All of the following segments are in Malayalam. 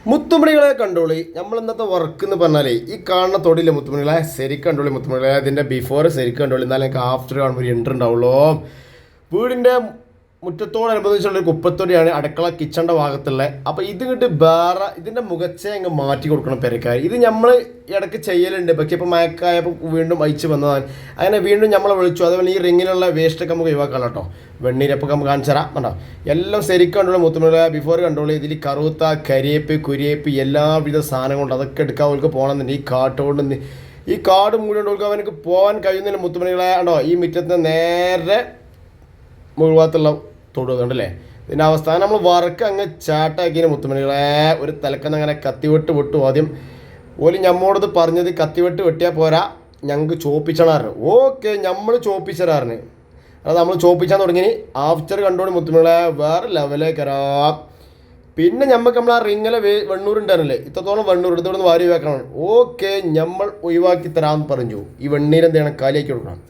മുത്തുമണികളെ കണ്ടോളി. നമ്മൾ ഇന്നത്തെ വർക്ക് എന്ന് പറഞ്ഞാലേ ഈ കാണുന്ന തൊടിയിലെ മുത്തുമണികളെ ശരിക്കും കണ്ടോളി. മുത്തുമണികളെ അതിൻ്റെ ബിഫോർ ശരിക്കും കണ്ടോളി, എന്നാലും എനിക്ക് ആഫ്റ്റർ കാണുമ്പോൾ ഒരു എൻട്രി ഉണ്ടാവുള്ളൂ. വീടിൻ്റെ മുറ്റത്തോടനുബന്ധിച്ചുള്ളൊരു കുപ്പത്തൊടിയാണ് അടുക്കള കിച്ചണിൻ്റെ ഭാഗത്തുള്ളത്. അപ്പോൾ ഇത് കിട്ട് വേറെ ഇതിൻ്റെ മുഖച്ചേ അങ്ങ് മാറ്റി കൊടുക്കണം പെരക്കാർ. ഇത് നമ്മൾ ഇടയ്ക്ക് ചെയ്യലുണ്ട്, പക്ഷേ ഇപ്പോൾ മയക്കായപ്പോൾ വീണ്ടും അയച്ചു വന്നതാണ്. അങ്ങനെ വീണ്ടും നമ്മളെ വിളിച്ചു. അതുപോലെ ഈ റിങ്ങിലുള്ള വേസ്റ്റൊക്കെ നമുക്ക് ഒഴിവാക്കാം കേട്ടോ. വെണ്ണീരപ്പൊക്കെ നമുക്ക് കാണിച്ചു തരാം കണ്ടോ. എല്ലാം ശരിക്കും കണ്ടോളൂ. മുത്തുമണികളെ ബിഫോർ കണ്ടോളൂ. ഇതിൽ കറുത്ത കരിയേപ്പ് കുരിയേപ്പ് എല്ലാവിധ സാധനങ്ങളുണ്ട്. അതൊക്കെ എടുക്കാൻ അവർക്ക് പോകണമെന്നുണ്ട്. ഈ കാട്ടോണ്ട് ഈ കാട് മൂടിയോണ്ട് അവനക്ക് പോകാൻ കഴിയുന്നില്ല. മുത്തുമണികളെ കണ്ടോ, ഈ മുറ്റത്ത് നേരെ മുഴുവത്തുള്ള തൊടുക കണ്ടല്ലേ. ഇതിൻ്റെ അവസ്ഥാനം നമ്മൾ വർക്ക് അങ്ങ് ചാട്ടാക്കിയ മുത്തുമണികളെ ഒരു തലക്കെന്ന് അങ്ങനെ കത്തിവെട്ട് വെട്ടു. ആദ്യം ഓല് ഞമ്മോടത് പറഞ്ഞത് കത്തിവെട്ട് വെട്ടിയാൽ പോരാ, ഞങ്ങൾക്ക് ചോപ്പിച്ചണാറിന്. ഓക്കെ, നമ്മൾ ചോപ്പിച്ചറാറിന് അത് നമ്മൾ ചോപ്പിച്ചാൻ തുടങ്ങി. ആഫ്റ്റർ കണ്ടോണ്ട് മുത്തുമണികളെ വേറെ ലെവലേക്കരാം. പിന്നെ ഞമ്മക്ക് നമ്മൾ ആ റിങ്ങിലെ വെണ്ണൂറുണ്ടായിരുന്നില്ലേ, ഇത്രത്തോളം വെണ്ണൂർ എടുത്തോടെ വാരി വെക്കണം. ഓക്കെ, നമ്മൾ ഒഴിവാക്കി തരാമെന്ന് പറഞ്ഞു. ഈ വെണ്ണീരെന്ത് ചെയ്യണം, കാലിയാക്കി കൊടുക്കണം.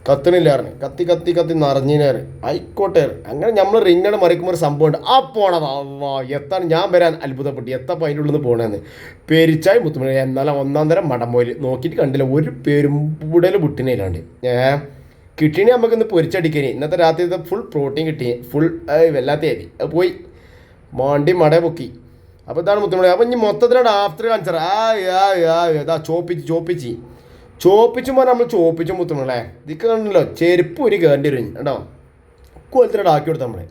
കത്തണില്ലാറിന് കത്തി കത്തി കത്തി നിറഞ്ഞിനാറ് ആയിക്കോട്ടെ. അങ്ങനെ നമ്മൾ റിങ്ങാണ് മറിക്കുമ്പോൾ ഒരു സംഭവമുണ്ട്. ആ പോണത് അവ എത്താണ് ഞാൻ വരാൻ അത്ഭുതപ്പെട്ടു. എത്തപ്പോൾ അതിൻ്റെ ഉള്ളിൽ നിന്ന് പോകണമെന്ന് പെരിച്ചായി മുത്തുമണി. എന്നാലും ഒന്നാം തരം മടമ്പോയിൽ നോക്കിയിട്ട് കണ്ടില്ല ഒരു പെരുമ്പുടൽ ബുട്ടിനയിലാണ്ട് കിട്ടീനെ നമുക്കിന്ന് പൊരിച്ചടിക്കണി. ഇന്നത്തെ രാത്രി ഫുൾ പ്രോട്ടീൻ കിട്ടി, ഫുൾ വല്ലാത്തയായി അത് പോയി മാണ്ടി മട പൊക്കി. അപ്പോൾ ഇതാണ് മുത്തുമണി. അപ്പോൾ ഇനി മൊത്തത്തിലാണ് ആഫ്റ്റർ കാണിച്ചാൽ ഇതാ ചോപ്പിച്ചുമ്പോൾ നമ്മൾ ചോപ്പിച്ചു മുത്തുമണല്ലേ. ഇതൊക്കെ കണ്ടല്ലോ ചെരുപ്പ് ഒരു കയറേണ്ടി വരും കേട്ടോ. കോലത്തിനോട് ആക്കി കൊടുത്താൽ നമ്മളെ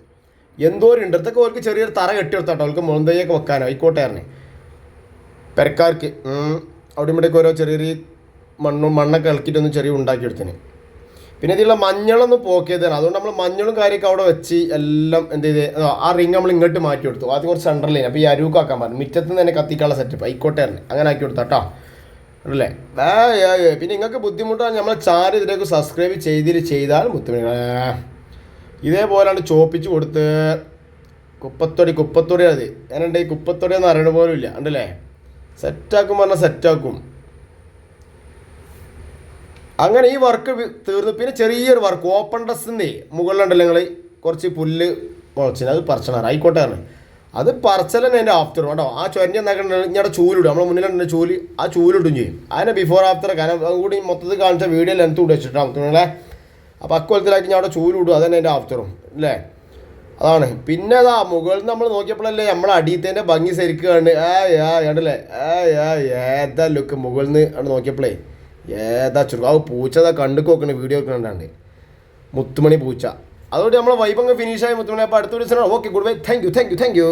എന്തോരുണ്ട്. ഇതൊക്കെ ഓർക്ക് ചെറിയൊരു തറ കെട്ടി കൊടുത്താട്ടോ. അവർക്ക് മുളന്തയ്യൊക്കെ വെക്കാനോ ആയിക്കോട്ടെ പെരക്കാർക്ക്. അവിടെ ഇവിടെയൊക്കെ ഓരോ ചെറിയ മണ്ണൊക്കെ ഇളക്കിയിട്ടൊന്ന് ചെറിയ ഉണ്ടാക്കിയെടുത്തിന്. പിന്നെ ഇതിലുള്ള മഞ്ഞളൊന്നും പോക്കിയതാണ്. അതുകൊണ്ട് നമ്മൾ മഞ്ഞളും കാര്യമൊക്കെ അവിടെ വെച്ച് എല്ലാം എന്ത് ചെയ്ത് ആ റിങ് നമ്മൾ ഇങ്ങോട്ട് മാറ്റി കൊടുത്തു. ആദ്യം കുറച്ച് സെൻറ്ററിലേന്. അപ്പോൾ ഈ അരുക്കാക്കാൻ പറഞ്ഞു. മുറ്റത്ത് നിന്ന് തന്നെ കത്തിക്കാനുള്ള സെറ്റപ്പ് ആയിക്കോട്ടെ അങ്ങനെ ആക്കി കൊടുത്താട്ടോ അല്ലേ. പിന്നെ നിങ്ങൾക്ക് ബുദ്ധിമുട്ടാണ് നമ്മളെ ചാനൽ ഇതിലേക്ക് സബ്സ്ക്രൈബ് ചെയ്താൽ മുത്തുമണികളെ ഇതേപോലെയാണ് ചോപ്പിച്ച് കൊടുത്ത് കുപ്പത്തൊടി അത് ഞാനുണ്ട്. ഈ കുപ്പത്തൊടി ഒന്നും അറിയണ പോലും ഇല്ല ഉണ്ടല്ലേ. സെറ്റാക്കും പറഞ്ഞാൽ സെറ്റാക്കും. അങ്ങനെ ഈ വർക്ക് തീർന്നു. പിന്നെ ചെറിയൊരു വർക്ക് ഓപ്പൺ ഡ്രസ്സിൻ്റെ മുകളിലുണ്ടല്ലോ നിങ്ങൾ കുറച്ച് പുല്ല് മുളച്ചിന്, അത് പറിച്ചണാറ് ആയിക്കോട്ടെ. അത് പറച്ചലന്നെ എൻ്റെ ആഫ്റ്റർ കേട്ടോ. ആ ചൊരഞ്ഞ ഞങ്ങളുടെ ചൂലിടും. നമ്മളെ മുന്നിലുണ്ട് ചൂല്, ആ ചൂലിടും ചെയ്യും. അതിനെ ബിഫോർ ആഫ്റ്റർ കാരണം അതുകൂടി മൊത്തത്തിൽ കാണിച്ച വീഡിയോ ലെങ്ത്ത് കൂടി വെച്ചിട്ടാണ് നിങ്ങളെ. അപ്പോൾ അക്കൊലത്തിലാക്കി ഞാൻ അവിടെ ചൂലിടും. അതന്നെ എൻ്റെ ആഫ്റ്ററും അല്ലേ. അതാണ്. പിന്നെ അതാ മുകളിൽ നിന്ന് നമ്മൾ നോക്കിയപ്പോഴല്ലേ നമ്മളെ അടിയത്തേൻ്റെ ഭംഗി ശരിക്കും കണ്ട് കണ്ടല്ലേ. ഏതാ ലുക്ക് മുകളിൽ നിന്ന് അവിടെ നോക്കിയപ്പോഴേ ഏതാ ചുരുക്കം. ആ പൂച്ച കണ്ടു നോക്കണേ വീഡിയോ കണ്ടാണ്ട് മുത്തുമണി പൂച്ച. അതുകൊണ്ട് നമ്മളെ വൈബ് അങ്ങ് ഫിനിഷായി മുത്തുമണി. അപ്പോൾ അടുത്ത ദിവസം okay good bye. Thank you.